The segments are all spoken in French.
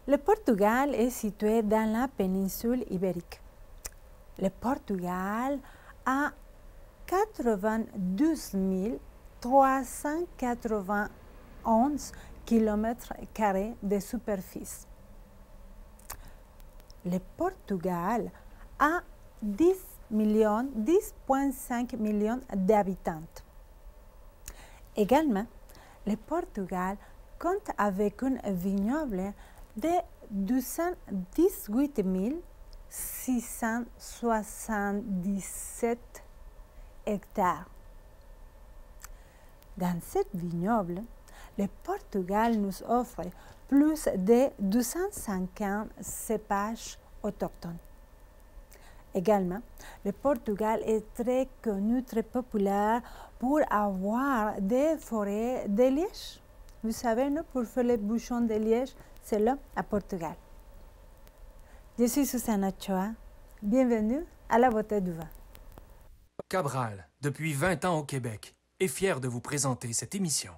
Le Portugal est situé dans la péninsule ibérique. Le Portugal a 92 391 km² de superficie. Le Portugal a 10,5 millions d'habitants. Également, le Portugal compte avec un vignoble de 218 677 hectares. Dans ce vignoble, le Portugal nous offre plus de 250 cépages autochtones. Également, le Portugal est très connu, très populaire pour avoir des forêts de liège. Vous savez, non, pour faire les bouchons de liège, c'est là, à Portugal. Je suis Susana Ochoa. Bienvenue à la beauté du vin. Cabral, depuis 20 ans au Québec, est fier de vous présenter cette émission.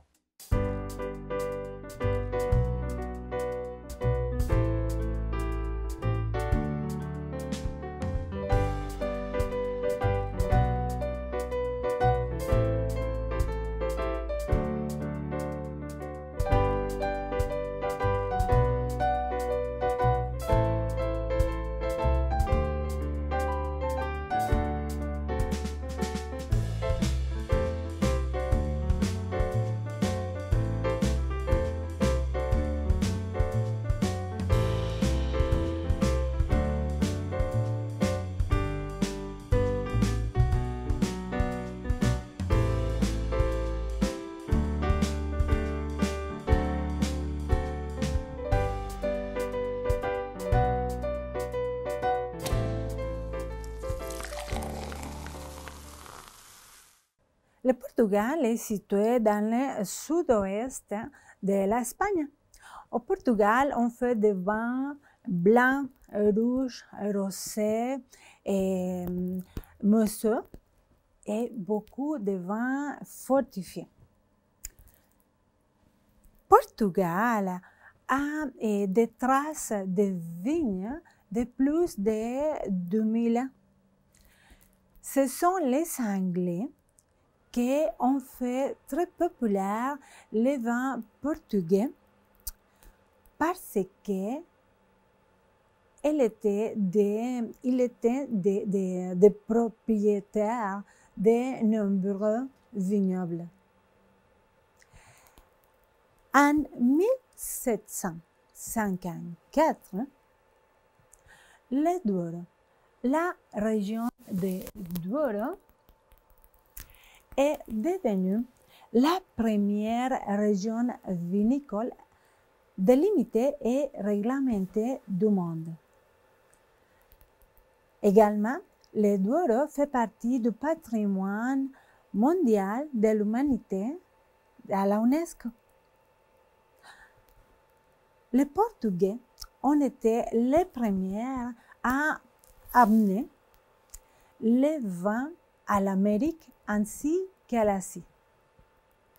Le Portugal est situé dans le sud-ouest de l'Espagne. Au Portugal, on fait des vins blancs, rouges, rosés et mousseux et beaucoup de vins fortifiés. Portugal a des traces de vignes de plus de 2000 ans. Ce sont les Anglais qui ont fait très populaire les vins portugais parce que il était des propriétaires de nombreux vignobles. En 1754, le Douro, la région de Douro, est devenue la première région vinicole délimitée et réglementée du monde. Également, le Douro fait partie du patrimoine mondial de l'humanité à la UNESCO. Les Portugais ont été les premiers à amener les vins à l'Amérique ainsi qu'à l'Asie.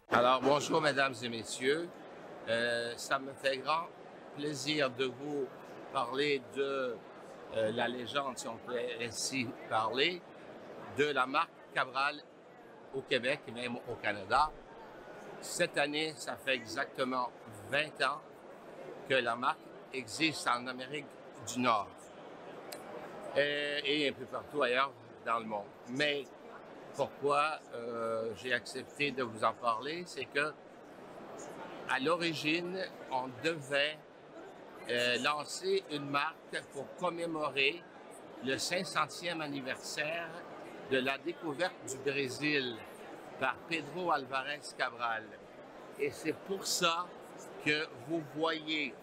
Alors, bonjour, mesdames et messieurs. Ça me fait grand plaisir de vous parler de la légende, si on peut ainsi parler, de la marque Cabral au Québec et même au Canada. Cette année, ça fait exactement 20 ans que la marque existe en Amérique du Nord et un peu partout ailleurs dans le monde. Mais pourquoi j'ai accepté de vous en parler, c'est que à l'origine, on devait lancer une marque pour commémorer le 500e anniversaire de la découverte du Brésil par Pedro Álvares Cabral. Et c'est pour ça que vous voyez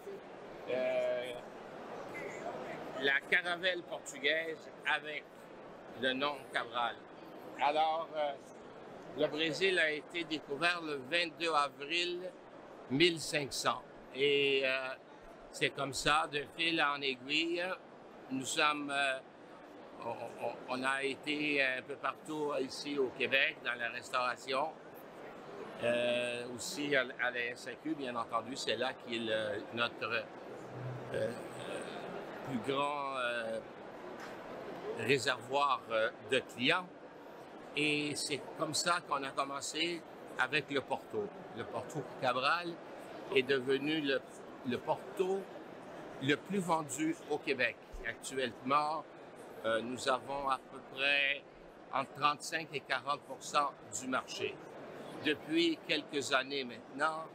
la caravelle portugaise avec le nom Cabral. Alors, le Brésil a été découvert le 22 avril 1500. Et c'est comme ça, de fil en aiguille, nous sommes, on a été un peu partout ici au Québec, dans la restauration, aussi à la SAQ, bien entendu, c'est là qui est notre plus grand réservoir de clients. Et c'est comme ça qu'on a commencé avec le Porto. Le Porto Cabral est devenu le Porto le plus vendu au Québec. Actuellement, nous avons à peu près entre 35 et 40% du marché. Depuis quelques années maintenant,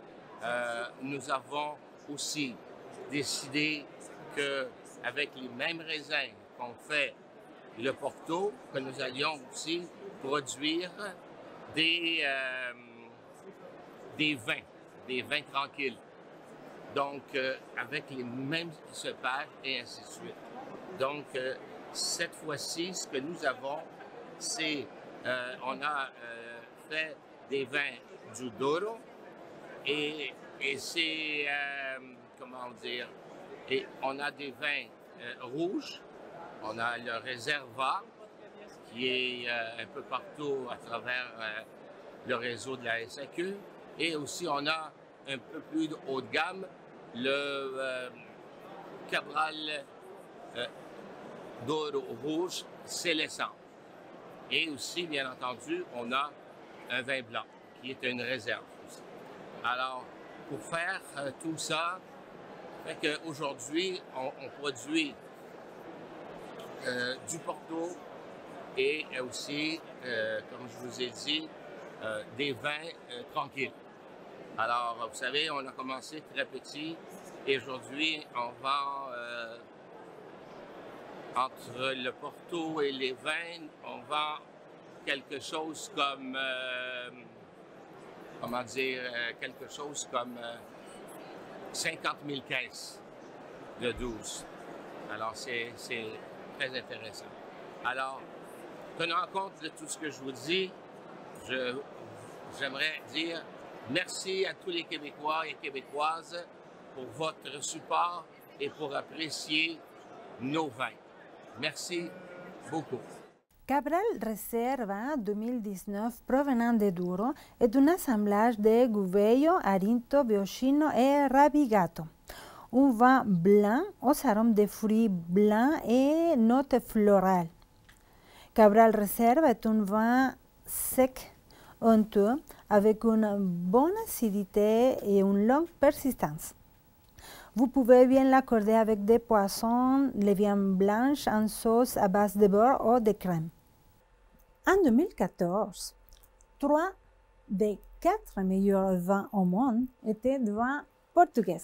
nous avons aussi décidé qu'avec les mêmes raisins qu'on fait le Porto, que nous allions aussi produire des vins tranquilles. Donc, avec les mêmes cépages et ainsi de suite. Donc, cette fois-ci, ce que nous avons, c'est, on a fait des vins du Douro et c'est, comment dire, et on a des vins rouges, on a le Reserva qui est un peu partout à travers le réseau de la SAQ et aussi on a un peu plus de haut de gamme, le Cabral Douro rouge Célestin. Et aussi, bien entendu, on a un vin blanc qui est une réserve aussi. Alors, pour faire tout ça, fait qu'aujourd'hui, on produit du Porto et aussi, comme je vous ai dit, des vins tranquilles. Alors, vous savez, on a commencé très petit et aujourd'hui, on vend entre le Porto et les vins, on vend quelque chose comme, comment dire, quelque chose comme 50 000 caisses de 12. Alors, c'est très intéressant. Alors, tenant compte de tout ce que je vous dis, j'aimerais dire merci à tous les Québécois et Québécoises pour votre support et pour apprécier nos vins. Merci beaucoup. Cabral Reserva 2019 provenant de Douro est un assemblage de Gouveio, Arinto, Beochino et Rabigato. Un vin blanc aux arômes de fruits blancs et notes florales. Cabral Reserva est un vin sec, onctueux, avec une bonne acidité et une longue persistance. Vous pouvez bien l'accorder avec des poissons, les viandes blanches en sauce à base de beurre ou de crème. En 2014, 3 des 4 meilleurs vins au monde étaient des vins portugais.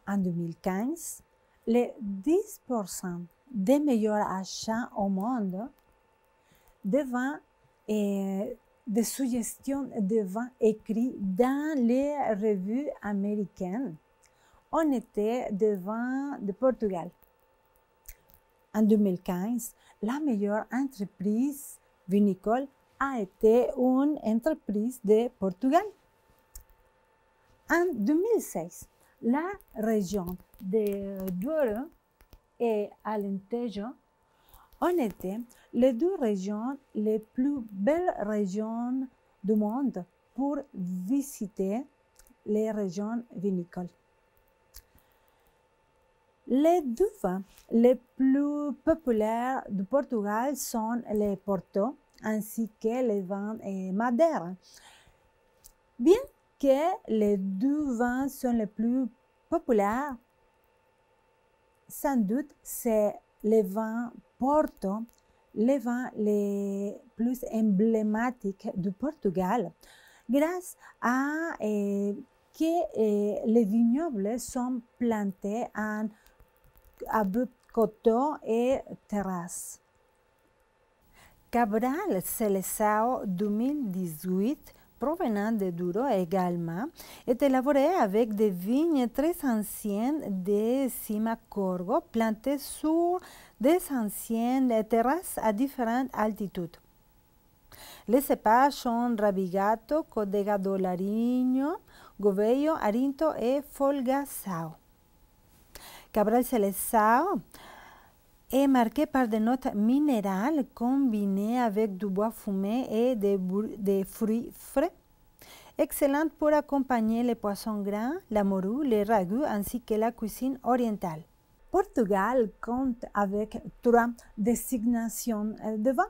En 2015, les 10% des meilleurs achats au monde de vins et des suggestions de vins écrits dans les revues américaines ont été des vins de Portugal. En 2015, la meilleure entreprise vinicole a été une entreprise de Portugal. En 2016, la région de Douro et Alentejo ont été les 2 régions les plus belles régions du monde pour visiter les régions vinicoles. Les 2 vins les plus populaires du Portugal sont les Porto ainsi que les vins Madeira. Bien que les 2 vins sont les plus populaires, sans doute c'est les vins Porto, les vins les plus emblématiques du Portugal, grâce à que les vignobles sont plantés en abrupts coteaux et terrasses. Cabral Seleção 2018, provenant de Douro également, est élaboré avec des vignes très anciennes de Simacorgo plantées sur des anciennes terrasses à différentes altitudes. Les cépages sont Rabigato, Codega do Larinho, Gouveio, Arinto et Folgaçao. Cabral Seleção est marqué par des notes minérales combinées avec du bois fumé et des fruits frais. excellente pour accompagner les poissons gras, la morue, les ragoûts ainsi que la cuisine orientale. Portugal compte avec 3 désignations de vin,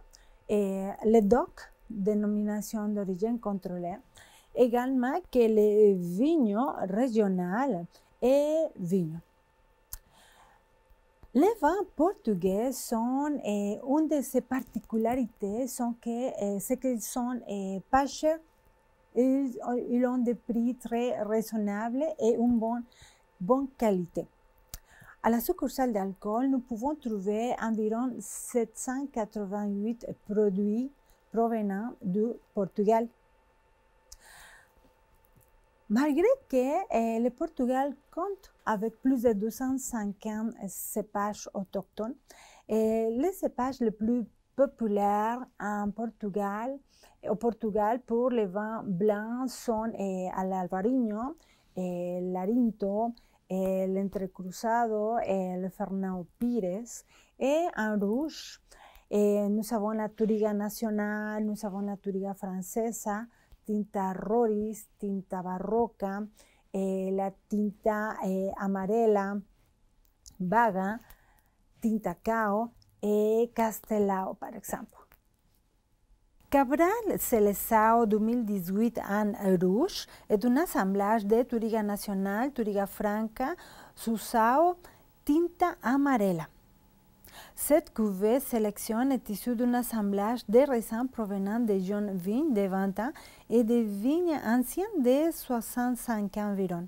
et le DOC, dénomination d'origine contrôlée, également que les vignes régionales et vignes. Les vins portugais sont, une de ses particularités, sont que c'est qu'ils sont pas chers, ils ont des prix très raisonnables et une bonne qualité. À la succursale d'alcool, nous pouvons trouver environ 788 produits provenant du Portugal. Malgré que le Portugal compte avec plus de 250 cépages autochtones, les cépages les plus populaires au Portugal pour les vins blancs sont l'Alvarinho, l'Arinto, l'Entrecruzado, le Fernão Pires, et en rouge, nous avons la Touriga nationale, nous avons la Touriga francesa, Tinta Roriz, Tinta Barroca, la Tinta Amarela, Vaga, Tinta Cao et Castelao, par exemple. Cabral Seleção 2018 en rouge est un assemblage de Touriga nationale, Touriga franca, Susao, Tinta Amarela. Cette cuvée sélection est issue d'un assemblage de raisins provenant des jeunes vignes de 20 ans et des vignes anciennes de 65 ans environ.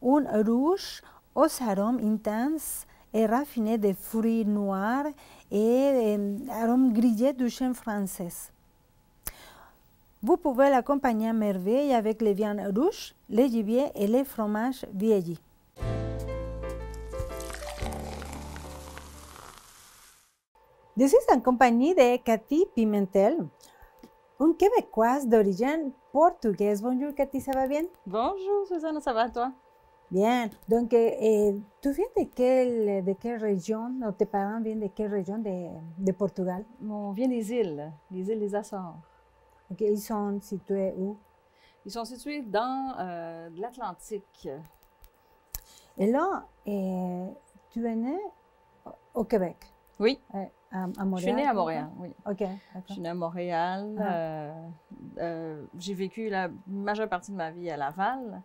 Un rouge aux arômes intenses et raffinés de fruits noirs et arômes grillés du chêne français. Vous pouvez l'accompagner à merveille avec les viandes rouges, les gibiers et les fromages vieillis. Je suis en compagnie de Cathy Pimentel, une Québécoise d'origine portugaise. Bonjour Cathy, ça va bien? Bonjour Susanna, ça va toi? Bien. Donc, tu viens de quelle région, ou tes parents viennent de quelle région de Portugal? On vient des îles des Açores. Ok, ils sont situés où? Ils sont situés dans l'Atlantique. Et là, tu es né au Québec? Oui. À Montréal? Je suis née à Montréal, oui. OK, d'accord. Je suis née à Montréal. J'ai vécu la majeure partie de ma vie à Laval.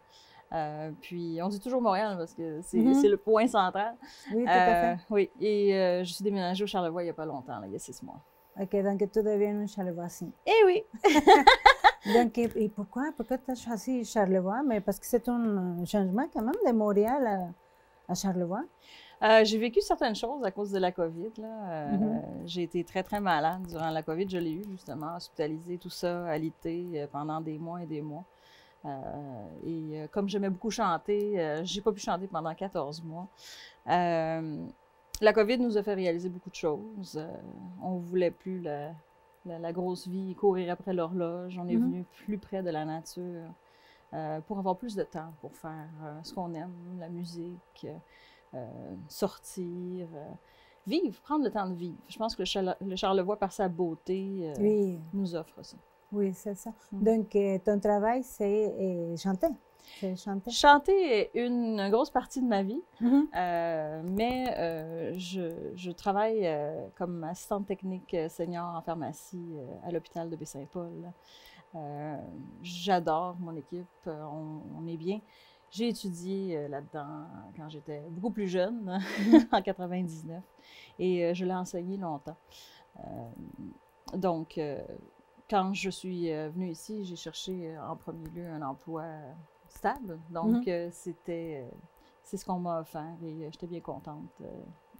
Puis, on dit toujours Montréal parce que c'est le point central. Oui, tout à fait. Oui, et je suis déménagée au Charlevoix il n'y a pas longtemps, là, il y a 6 mois. OK, donc tu deviens un Charlevoixien. Eh oui! Donc, et pourquoi tu as choisi Charlevoix? Mais parce que c'est un changement quand même de Montréal à Charlevoix. J'ai vécu certaines choses à cause de la COVID. J'ai été très, très malade durant la COVID. Je l'ai eu justement, hospitalisée, tout ça, alité pendant des mois et des mois. Comme j'aimais beaucoup chanter, j'ai pas pu chanter pendant 14 mois. La COVID nous a fait réaliser beaucoup de choses. On voulait plus la grosse vie, courir après l'horloge. On est venu plus près de la nature pour avoir plus de temps pour faire ce qu'on aime, la musique, sortir, vivre, prendre le temps de vivre. Je pense que le Charlevoix, par sa beauté, nous offre ça. Oui, c'est ça. Donc, ton travail, c'est chanter. Chanter est une grosse partie de ma vie, mais je travaille comme assistante technique senior en pharmacie à l'hôpital de Baie-Saint-Paul. J'adore mon équipe, on est bien. J'ai étudié là-dedans quand j'étais beaucoup plus jeune, en 99, et je l'ai enseigné longtemps. Donc, quand je suis venue ici, j'ai cherché en premier lieu un emploi stable. Donc, c'est ce qu'on m'a offert et j'étais bien contente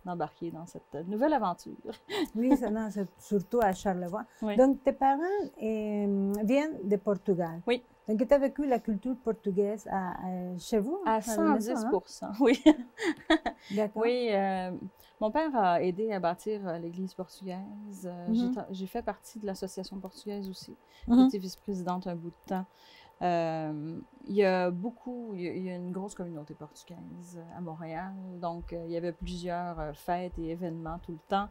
d'embarquer dans cette nouvelle aventure. Oui, c'est surtout à Charlevoix. Oui. Donc, tes parents viennent de Portugal. Oui. Donc, tu as vécu la culture portugaise chez vous? À 110 %, oui. D'accord. Oui, mon père a aidé à bâtir l'Église portugaise. J'ai fait partie de l'association portugaise aussi. J'étais vice-présidente un bout de temps. Il y a il y a une grosse communauté portugaise à Montréal, donc il y avait plusieurs fêtes et événements tout le temps.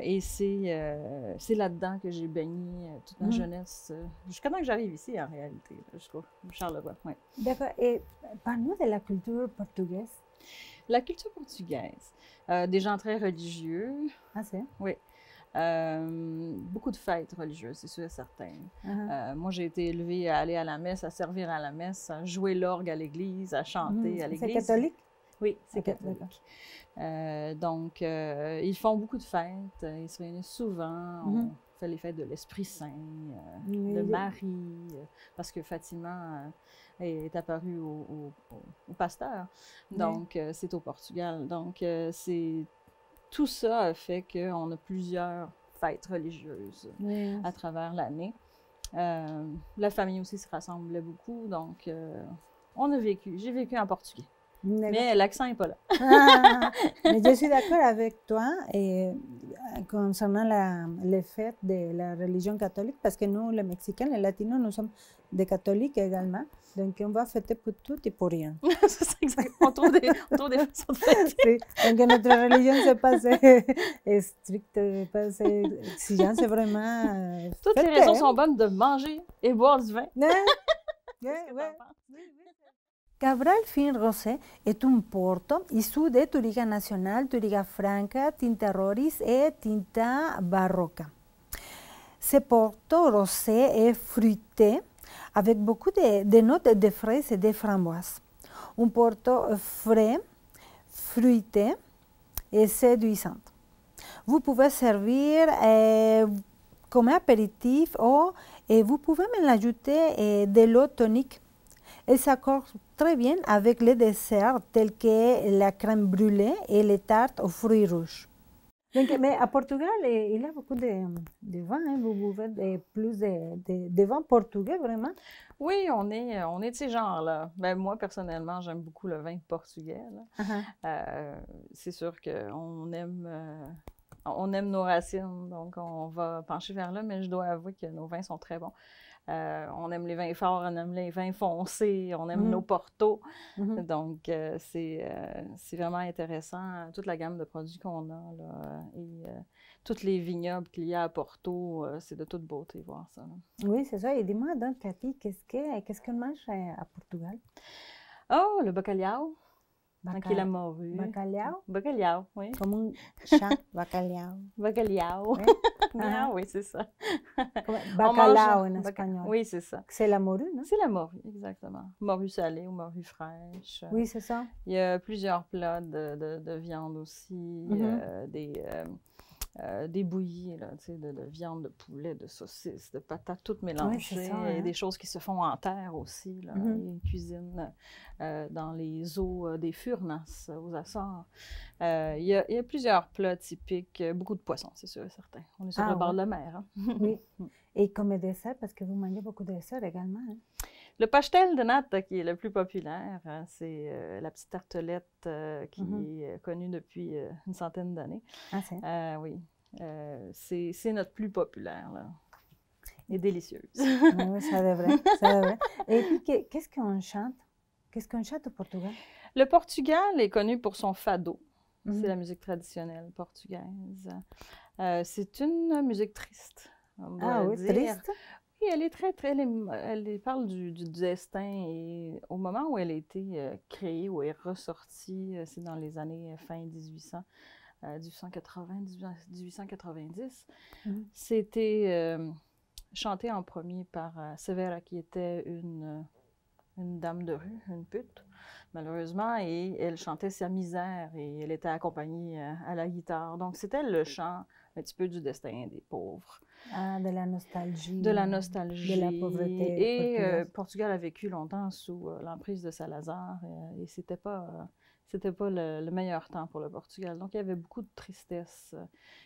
Et c'est là-dedans que j'ai baigné toute ma jeunesse, jusqu'à temps que j'arrive ici en réalité, là, jusqu'au Charleroi. Ouais. D'accord. Et parle-nous de la culture portugaise. La culture portugaise, des gens très religieux, Ah, c'est? oui. Beaucoup de fêtes religieuses, c'est sûr et certain. Moi, j'ai été élevée à aller à la messe, à servir à la messe, à jouer l'orgue à l'église, à chanter à l'église. C'est catholique? Oui, c'est Ok, catholique. Donc, ils font beaucoup de fêtes, ils se réunissent souvent, on fait les fêtes de l'Esprit Saint, de Marie, parce que Fatima est apparue au pasteur, donc c'est au Portugal. Donc, tout ça a fait qu'on a plusieurs fêtes religieuses à travers l'année. La famille aussi se rassemblait beaucoup, donc j'ai vécu en portugais. Mais l'accent n'est pas là. Mais je suis d'accord avec toi et, concernant les fêtes de la religion catholique, parce que nous, les Mexicains, les Latinos, nous sommes des catholiques également. Donc, on va fêter pour tout et pour rien. C'est exact. On trouve des façons de fêter. Oui. Donc, notre religion, c'est pas stricte, pas exigeant, c'est vraiment. Toutes les raisons sont bonnes de manger et boire du vin. Cabral Fin Rosé est un porto issu de Touriga Nacional, Touriga Franca, Tinta Roriz et Tinta Barroca. Ce porto rosé est fruité avec beaucoup de notes de fraises et de framboises. Un porto frais, fruité et séduisant. Vous pouvez servir comme apéritif et vous pouvez même ajouter de l'eau tonique. Elle s'accorde très bien avec les desserts tels que la crème brûlée et les tartes aux fruits rouges. Donc, mais à Portugal, il y a beaucoup de vins. Hein? Vous buvez plus de vins portugais, vraiment? Oui, on est de ces genres-là. Ben, moi, personnellement, j'aime beaucoup le vin portugais. C'est sûr qu'on aime nos racines, donc on va pencher vers là, mais je dois avouer que nos vins sont très bons. On aime les vins forts, on aime les vins foncés, on aime nos portos. Donc, c'est vraiment intéressant, toute la gamme de produits qu'on a, là, et tous les vignobles qu'il y a à Porto, c'est de toute beauté voir ça. Là. Oui, c'est ça. Et dis-moi donc, Cathy, qu'est-ce qu'on mange à Portugal? Oh, le bacalhau. Donc, il a morue. Bacalhau? Bacalhau, oui. Comme un chat, bacalhau. Bacalhau. Oui, Oui, c'est ça. Bacalhau en espagnol. Oui, c'est ça. C'est la morue, non? C'est la morue, exactement. Morue salée ou morue fraîche. Oui, c'est ça. Il y a plusieurs plats de viande aussi, des bouillies, là, de viande, de poulet, de saucisses, de patates, toutes mélangées. Ça, et des choses qui se font en terre aussi. Là. Ils cuisinent dans les eaux des Furnas aux Açores. Il y a plusieurs plats typiques, beaucoup de poissons, c'est sûr et certain. On est sur le bord de la mer. Hein? Oui. Et comme dessert, parce que vous mangez beaucoup de desserts également. Hein? Le pastel de nata qui est le plus populaire, hein, c'est la petite tartelette qui est connue depuis une centaine d'années. Ah, c'est? Oui. C'est notre plus populaire, là. Et délicieuse. Oui, ça devrait. Et puis, qu'est-ce qu'on chante? Qu'est-ce qu'on chante au Portugal? Le Portugal est connu pour son fado. C'est la musique traditionnelle portugaise. C'est une musique triste, on doit oui, dire. triste? Oui, elle est très, très... Elle parle du destin et au moment où elle a été créée, où elle est ressortie, c'est dans les années fin 1880, 1890. C'était chanté en premier par Severa, qui était une dame de rue, une pute, malheureusement, et elle chantait sa misère et elle était accompagnée à la guitare. Donc, c'était le chant un petit peu du destin des pauvres. Ah, de la nostalgie. De la nostalgie. De la pauvreté. Et Portugal a vécu longtemps sous l'emprise de Salazar et c'était pas le meilleur temps pour le Portugal. Donc, il y avait beaucoup de tristesse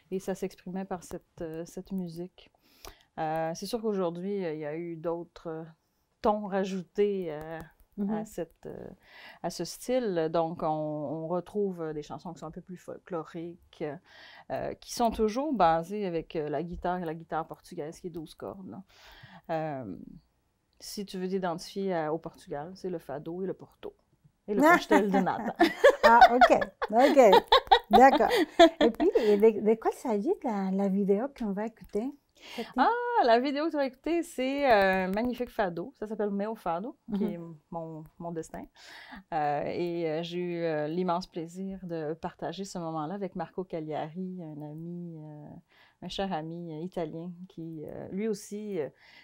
et ça s'exprimait par cette musique. C'est sûr qu'aujourd'hui, il y a eu d'autres tons rajoutés à ce style. Donc, on retrouve des chansons qui sont un peu plus folkloriques, qui sont toujours basées avec la guitare portugaise qui est 12 cordes. Si tu veux t'identifier au Portugal, c'est le fado et le porto. Et le pastel de nata. Ah, OK. OK. D'accord. Et puis, de quoi s'agit la vidéo qu'on va écouter? Ah, la vidéo que tu vas écouter, c'est un magnifique fado. Ça s'appelle Meu Fado, qui est mon destin. J'ai eu l'immense plaisir de partager ce moment-là avec Marco Cagliari, un ami, un cher ami italien qui, lui aussi,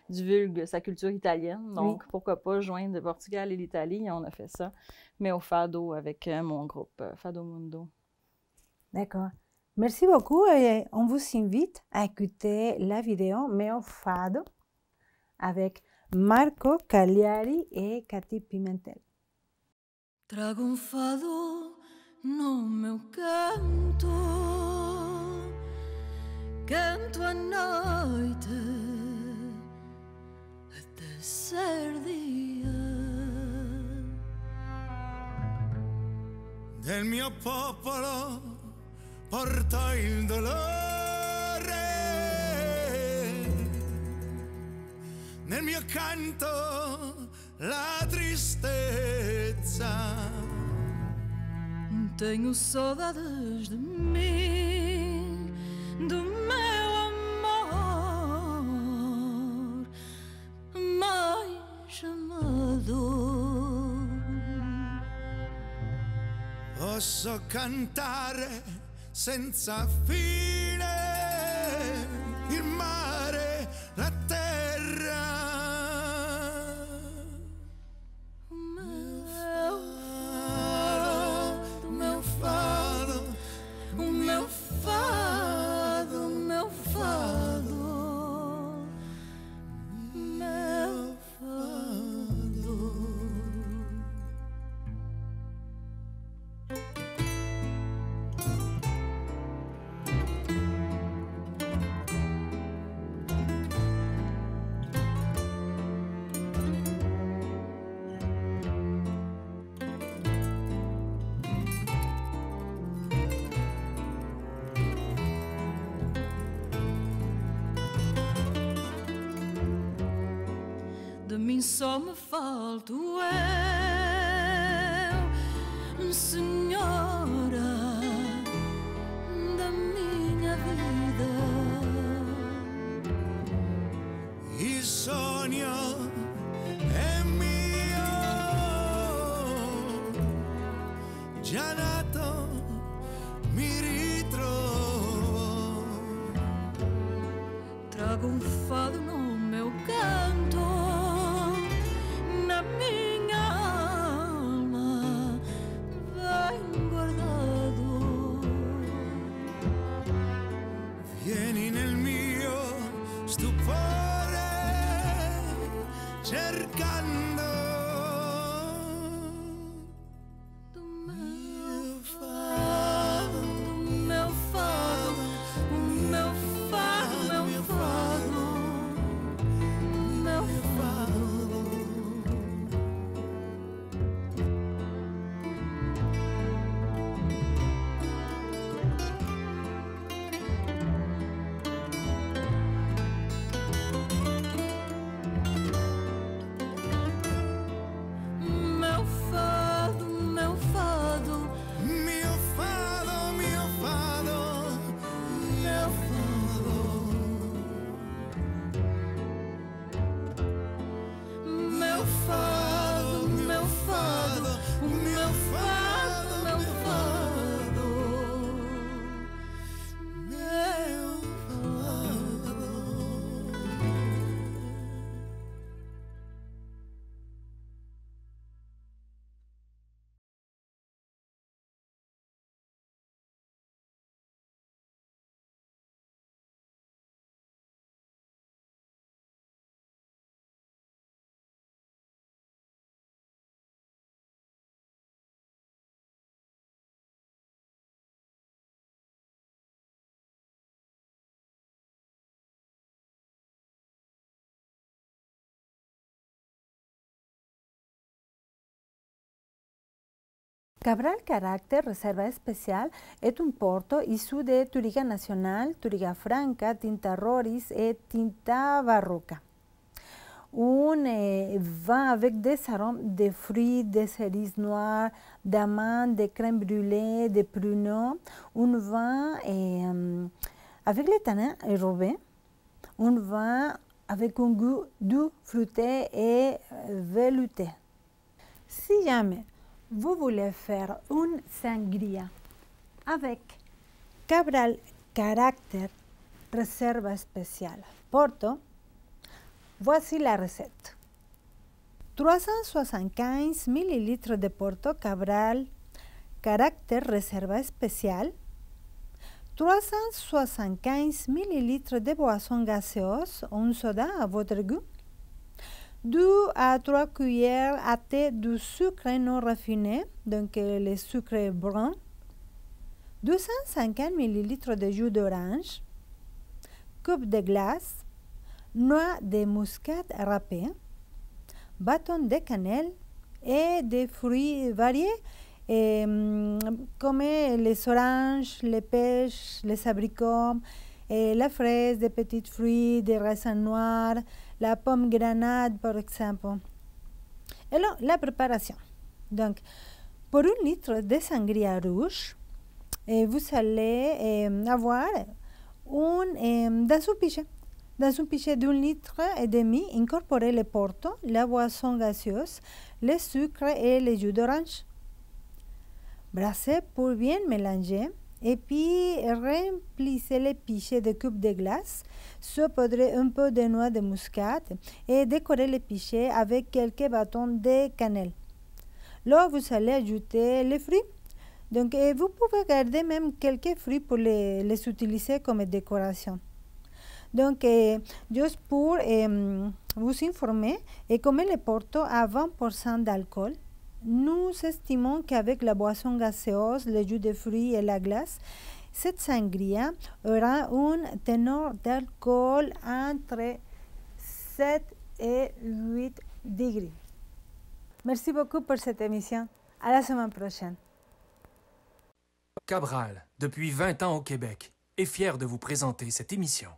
divulgue sa culture italienne. Donc, pourquoi pas joindre le Portugal et l'Italie? On a fait ça. Meu Fado avec mon groupe Fado Mundo. D'accord. Merci beaucoup et on vous invite à écouter la vidéo Meu Fado avec Marco Cagliari et Cathy Pimentel. Trago um fado no meu canto, canto à noite até ser dia. Del mio popolo porto il dolore, nel mio canto la tristezza. Tenho saudades de mim, do meu amor mais amado. Posso cantare senza fine, il mare, la terra. Meu fado, o meu fado, meu fado, meu fado. De mim só me falto eu, Senhora da minha vida. Il sogno è mio, già nato mi ritrovo. Trago um fado no meu canto, na minha alma bem guardado. Vieni nel mio stupore, cercando Do meu fado, do meu fado, o meu fado, meu fado, meu fado. Meu fado, meu fado, mio fado, mio fado. meu fado. Meu fado, meu fado, o meu fado, meu fado. Meu fado. Cabral Carácter Reserva Especial es un porto issu de Turiga Nacional, Turiga Franca, Tinta Roriz y Tinta Barroca. un vin avec des arômes de fruits, de cerises noires, d'amandes, de crème brûlée, de pruneaux. Un vin avec les tanins enrobés. Un vin avec un goût doux, fruité et velouté. Si jamais vous voulez faire une sangria avec Cabral Caractère Reserva Especial Porto, voici la recette. 375 ml de Porto Cabral Caractère Reserva Especial, 375 ml de boisson gazeuse, un soda à votre goût, 2 à 3 cuillères à thé de sucre non raffiné, donc le sucre brun, 250 ml de jus d'orange, coupe de glace, noix de muscade râpée, bâton de cannelle et des fruits variés comme les oranges, les pêches, les abricots, la fraise, des petits fruits, des raisins noirs, la pomme grenade par exemple. Alors, la préparation. Donc, pour 1 litre de sangria rouge, vous allez avoir dans un pichet d'1 litre et demi, incorporer le porto, la boisson gazeuse, le sucre et le jus d'orange. Brassez pour bien mélanger et puis remplissez le pichet de cubes de glace, saupoudrez un peu de noix de muscade et décorez le pichet avec quelques bâtons de cannelle. Là, vous allez ajouter les fruits. Donc, vous pouvez garder même quelques fruits pour les utiliser comme décoration. Donc, juste pour vous informer, et comme le porto a 20% d'alcool, nous estimons qu'avec la boisson gazeuse, le jus de fruits et la glace, cette sangria aura un tenor d'alcool entre 7 et 8 degrés. Merci beaucoup pour cette émission. À la semaine prochaine. Cabral, depuis 20 ans au Québec, est fier de vous présenter cette émission.